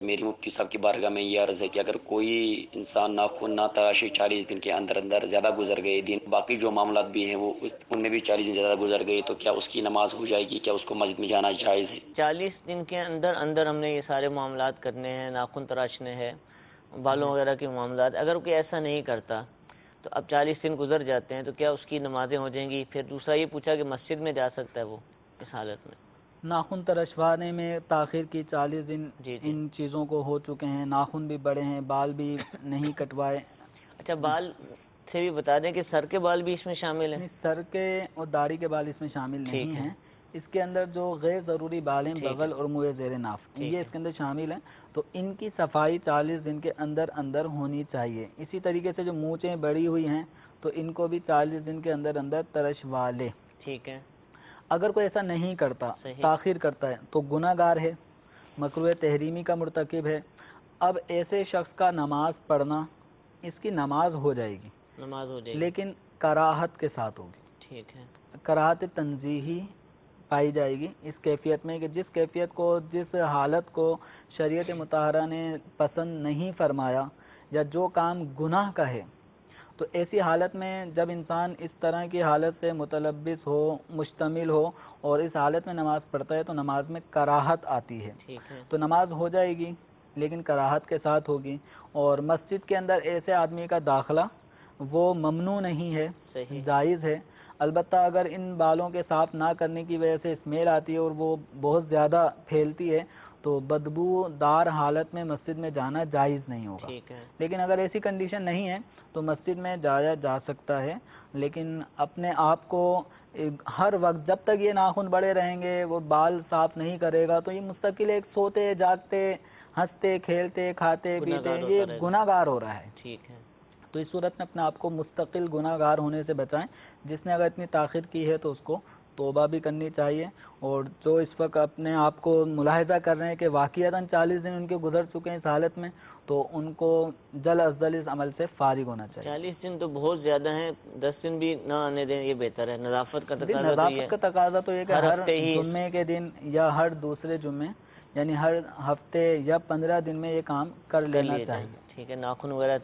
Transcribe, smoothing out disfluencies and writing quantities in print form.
میری مفتی صاحب کی بارگاہ میں یہ عرض ہے کہ اگر کوئی انسان ناخن نہ تراشے 40 دن کے اندر اندر زیادہ گزر گئے دن، باقی جو معاملات بھی ہیں وہ ان میں بھی 40 دن زیادہ گزر گئے، تو کیا اس کی نماز ہو جائے گی؟ کیا اس کو مسجد میں جانا جائز ہے؟ 40 دن کے اندر اندر ہم نے یہ سارے معاملات کرنے ہیں، ناخن تراشنے ہیں، بالوں وغیرہ کے معاملات. اگر کوئی ایسا نہیں کرتا تو اب 40 دن گزر جاتے ہیں تو کیا اس کی نمازیں ہو جائیں گی؟ پھر دوسرا یہ پوچھا کہ مسجد میں جا سکتا ہے وہ اس حالت میں؟ ناخن ترشوانے میں تاخیر کی 40 دن جی ان چیزوں کو ہو چکے ہیں، ناخن بھی بڑے ہیں، بال بھی نہیں کٹوائے. اچھا، بال سے بھی بتا دیں کہ سر کے بال بھی اس میں شامل ہیں؟ سر کے اور داڑھی کے بال اس میں شامل نہیں ہیں. اس کے اندر جو غیر ضروری بال ہیں بغل اور منہ زیر ناف، یہ اس کے اندر شامل ہیں، تو ان کی صفائی 40 دن کے اندر اندر ہونی چاہیے. اسی طریقے سے جو مونچھیں بڑی ہوئی ہیں تو ان کو بھی 40 دن کے اندر اندر ترشوا لے. ٹھیک ہے. اگر کوئی ایسا نہیں کرتا، تاخیر کرتا ہے، تو گناہ گار ہے، مکروہ تحریمی کا مرتکب ہے. اب ایسے شخص کا نماز پڑھنا، اس کی نماز ہو جائے گی، نماز ہو جائے گی، لیکن کراہت کے ساتھ ہوگی. ٹھیک ہے. کراہت تنزیہی پائی جائے گی اس کیفیت میں کہ جس کیفیت کو، جس حالت کو شریعت مطہرہ نے پسند نہیں فرمایا، یا جو کام گناہ کا ہے، تو ایسی حالت میں جب انسان اس طرح کی حالت سے متلبس ہو، مشتمل ہو، اور اس حالت میں نماز پڑھتا ہے تو نماز میں کراہت آتی ہے. تو نماز ہو جائے گی لیکن کراہت کے ساتھ ہوگی. اور مسجد کے اندر ایسے آدمی کا داخلہ وہ ممنوع نہیں ہے، جائز ہے. البتہ اگر ان بالوں کے صاف نہ کرنے کی وجہ سے اسمیل آتی ہے اور وہ بہت زیادہ پھیلتی ہے تو بدبو دار حالت میں مسجد میں جانا جائز نہیں ہوگا. لیکن اگر ایسی کنڈیشن نہیں ہے تو مسجد میں جایا جا سکتا ہے، لیکن اپنے آپ کو ہر وقت جب تک یہ ناخن بڑے رہیں گے، وہ بال صاف نہیں کرے گا، تو یہ مستقل ایک سوتے جاگتے، ہنستے کھیلتے کھاتے پیتے یہ گناہ گار ہو رہا ہے. ٹھیک ہے. تو اس صورت میں اپنے آپ کو مستقل گناہ گار ہونے سے بچائیں. جس نے اگر اتنی تاخیر کی ہے تو اس کو توبہ بھی کرنی چاہیے، اور جو اس وقت اپنے آپ کو ملاحظہ کر رہے ہیں کہ واقعتاً 40 دن ان کے گزر چکے ہیں اس حالت میں، تو ان کو جلد از جلد اس عمل سے فارغ ہونا چاہیے. 40 دن تو بہت زیادہ ہیں، 10 دن بھی نہ آنے دیں یہ بہتر ہے. نظافت کا تقاضا تو یہ کہ ہر جمعے کے دن یا ہر دوسرے جمعے، یعنی ہر ہفتے یا 15 دن میں یہ کام کر لینا چاہیے. ٹھیک ہے. ناخن وغیرہ